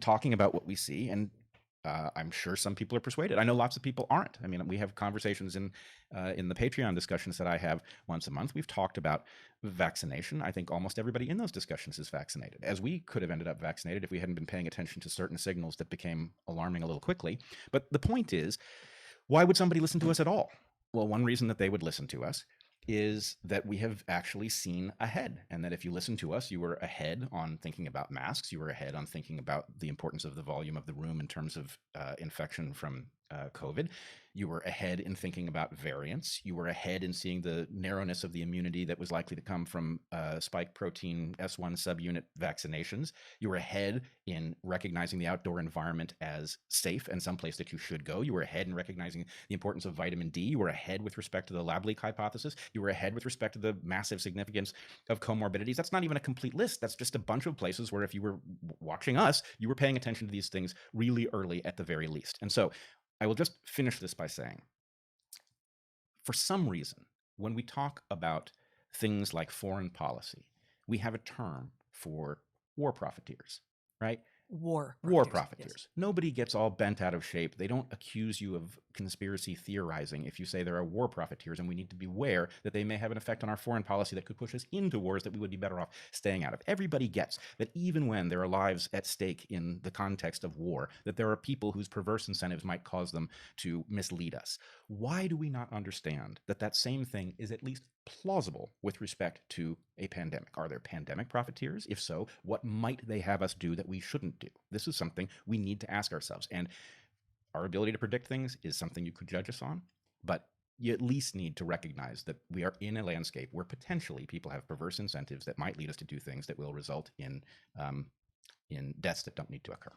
talking about what we see, and I'm sure some people are persuaded. I know lots of people aren't. I mean, we have conversations in the Patreon discussions that I have once a month. We've talked about vaccination. I think almost everybody in those discussions is vaccinated, as we could have ended up vaccinated if we hadn't been paying attention to certain signals that became alarming a little quickly. But the point is, why would somebody listen to us at all? Well, one reason that they would listen to us is that we have actually seen ahead, and that if you listen to us, you were ahead on thinking about masks, you were ahead on thinking about the importance of the volume of the room in terms of infection from COVID. You were ahead in thinking about variants. You were ahead in seeing the narrowness of the immunity that was likely to come from spike protein S1 subunit vaccinations. You were ahead in recognizing the outdoor environment as safe and someplace that you should go. You were ahead in recognizing the importance of vitamin D. You were ahead with respect to the lab leak hypothesis. You were ahead with respect to the massive significance of comorbidities. That's not even a complete list. That's just a bunch of places where if you were watching us, you were paying attention to these things really early at the very least. And so I will just finish this by saying, for some reason, when we talk about things like foreign policy, we have a term for war profiteers, right? War War profiteers. profiteers. Yes. Nobody gets all bent out of shape. They don't accuse you of conspiracy theorizing if you say there are war profiteers, and we need to beware that they may have an effect on our foreign policy that could push us into wars that we would be better off staying out of. Everybody gets that even when there are lives at stake in the context of war, that there are people whose perverse incentives might cause them to mislead us. Why do we not understand that that same thing is at least plausible with respect to a pandemic? Are there pandemic profiteers? If so, what might they have us do that we shouldn't do? This is something we need to ask ourselves. And our ability to predict things is something you could judge us on, but you at least need to recognize that we are in a landscape where potentially people have perverse incentives that might lead us to do things that will result in deaths that don't need to occur.